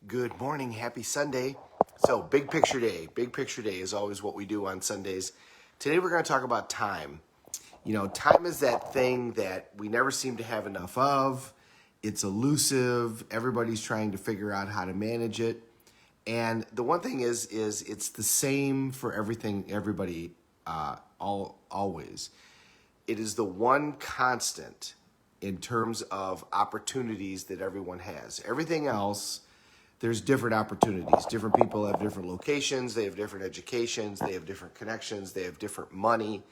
Good morning. Happy Sunday. So, big picture day. Big picture day is always what we do on Sundays. Today, we're going to talk about time. Time is that thing that we never seem to have enough of. It's elusive. Everybody's trying to figure out how to manage it. And the one thing is it's the same for everybody, always. It is the one constant in terms of opportunities that everyone has. Everything else, there's different opportunities. Different people have different locations, they have different educations, they have different connections, they have different money,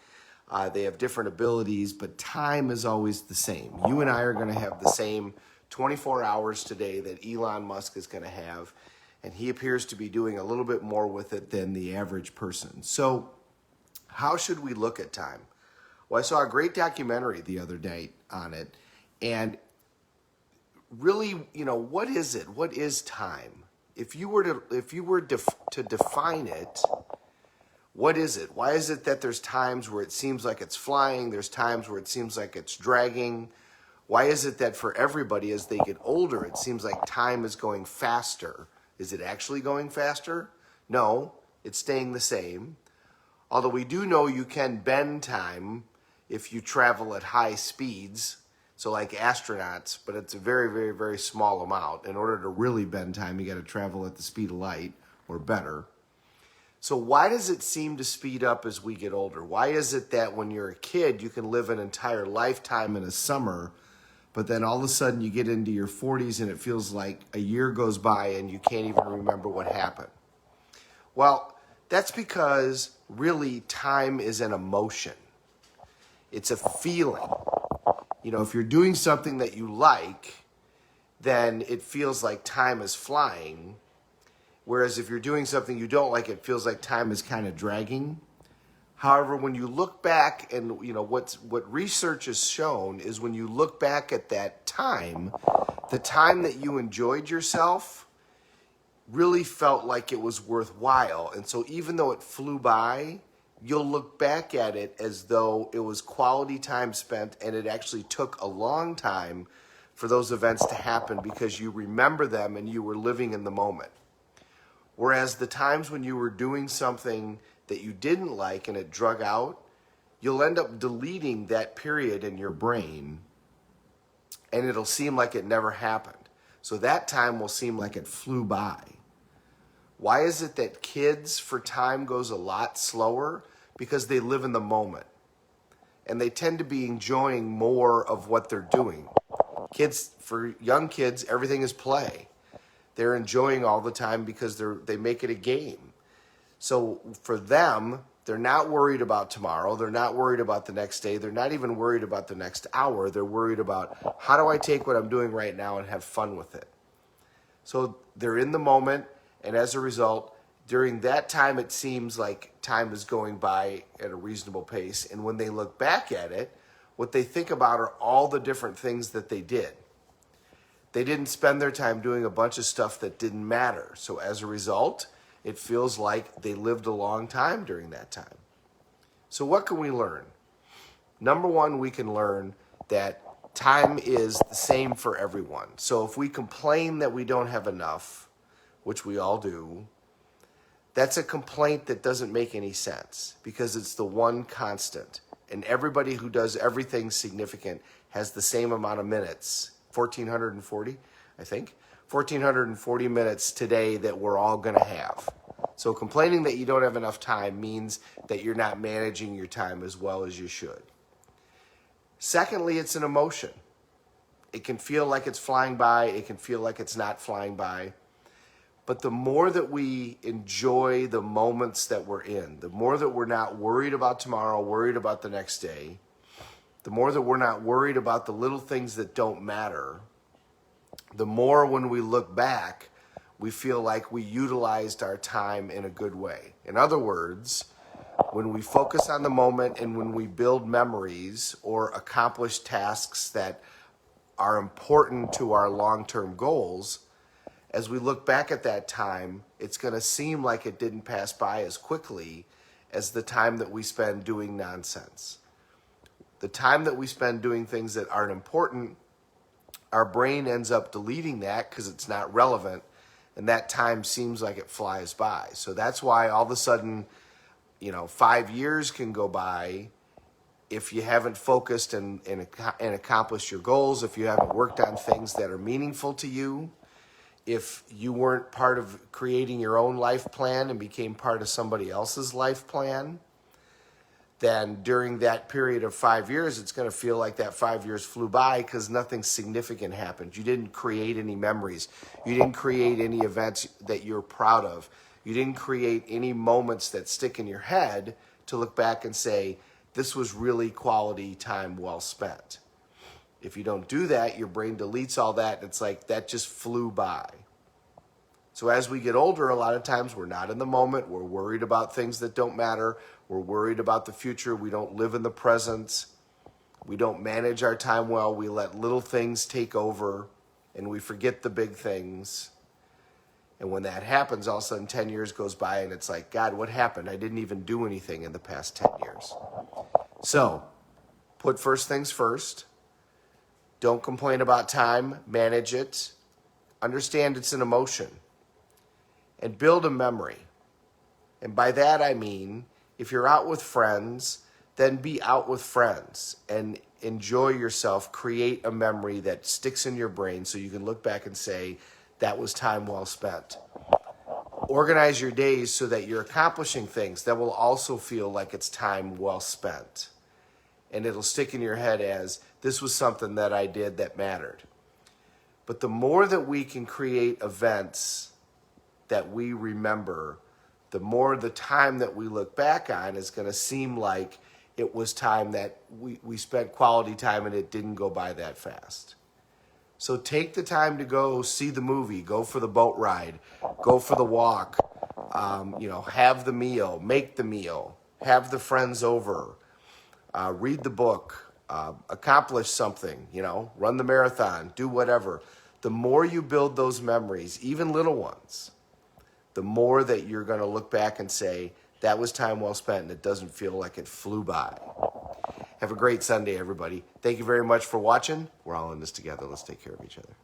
they have different abilities, but time is always the same. You and I are going to have the same 24 hours today that Elon Musk is going to have, and he appears to be doing a little bit more with it than the average person. So, how should we look at time? Well, I saw a great documentary the other night on it, and really, what is it? What is time? If you were to define it, what is it? Why is it that there's times where it seems like it's flying, there's times where it seems like it's dragging? Why is it that for everybody as they get older, it seems like time is going faster? Is it actually going faster? No, it's staying the same. Although we do know you can bend time if you travel at high speeds, so like astronauts, but it's a very, very, very small amount. In order to really bend time, you got to travel at the speed of light or better. So why does it seem to speed up as we get older? Why is it that when you're a kid, you can live an entire lifetime in a summer, but then all of a sudden you get into your 40s and it feels like a year goes by and you can't even remember what happened? Well, that's because really time is an emotion. It's a feeling. If you're doing something that you like, then it feels like time is flying. Whereas if you're doing something you don't like, it feels like time is kind of dragging. However, when you look back and, what research has shown is when you look back at that time, the time that you enjoyed yourself really felt like it was worthwhile. And so even though it flew by, you'll look back at it as though it was quality time spent and it actually took a long time for those events to happen because you remember them and you were living in the moment. Whereas the times when you were doing something that you didn't like and it drug out, you'll end up deleting that period in your brain and it'll seem like it never happened. So that time will seem like it flew by. Why is it that kids for time goes a lot slower? Because they live in the moment. And they tend to be enjoying more of what they're doing. For young kids, everything is play. They're enjoying all the time because they make it a game. So for them, they're not worried about tomorrow. They're not worried about the next day. They're not even worried about the next hour. They're worried about how do I take what I'm doing right now and have fun with it. So they're in the moment. And as a result, during that time, it seems like time is going by at a reasonable pace. And when they look back at it, what they think about are all the different things that they did. They didn't spend their time doing a bunch of stuff that didn't matter. So as a result, it feels like they lived a long time during that time. So what can we learn? Number one, we can learn that time is the same for everyone. So if we complain that we don't have enough, which we all do, that's a complaint that doesn't make any sense because it's the one constant. And everybody who does everything significant has the same amount of minutes, 1,440, I think, 1,440 minutes today that we're all going to have. So complaining that you don't have enough time means that you're not managing your time as well as you should. Secondly, it's an emotion. It can feel like it's flying by. It can feel like it's not flying by. But the more that we enjoy the moments that we're in, the more that we're not worried about tomorrow, worried about the next day, the more that we're not worried about the little things that don't matter, the more when we look back, we feel like we utilized our time in a good way. In other words, when we focus on the moment and when we build memories or accomplish tasks that are important to our long-term goals, as we look back at that time, it's going to seem like it didn't pass by as quickly as the time that we spend doing nonsense. The time that we spend doing things that aren't important, our brain ends up deleting that because it's not relevant, and that time seems like it flies by. So that's why all of a sudden, 5 years can go by if you haven't focused and accomplished your goals, if you haven't worked on things that are meaningful to you, if you weren't part of creating your own life plan and became part of somebody else's life plan, then during that period of 5 years, it's going to feel like that 5 years flew by because nothing significant happened. You didn't create any memories. You didn't create any events that you're proud of. You didn't create any moments that stick in your head to look back and say, this was really quality time well spent. If you don't do that, your brain deletes all that. It's like that just flew by. So as we get older, a lot of times we're not in the moment. We're worried about things that don't matter. We're worried about the future. We don't live in the present. We don't manage our time well. We let little things take over and we forget the big things. And when that happens, all of a sudden 10 years goes by and it's like, God, what happened? I didn't even do anything in the past 10 years. So put first things first. Don't complain about time. Manage it. Understand it's an emotion. And build a memory. And by that I mean, if you're out with friends, then be out with friends and enjoy yourself. Create a memory that sticks in your brain so you can look back and say, that was time well spent. Organize your days so that you're accomplishing things that will also feel like it's time well spent. And it'll stick in your head as, this was something that I did that mattered. But the more that we can create events that we remember, the more the time that we look back on is going to seem like it was time that we spent quality time and it didn't go by that fast. So take the time to go see the movie, go for the boat ride, go for the walk, have the meal, make the meal, have the friends over, read the book, accomplish something, run the marathon, do whatever. The more you build those memories, even little ones, the more that you're going to look back and say, that was time well spent and it doesn't feel like it flew by. Have a great Sunday, everybody. Thank you very much for watching. We're all in this together. Let's take care of each other.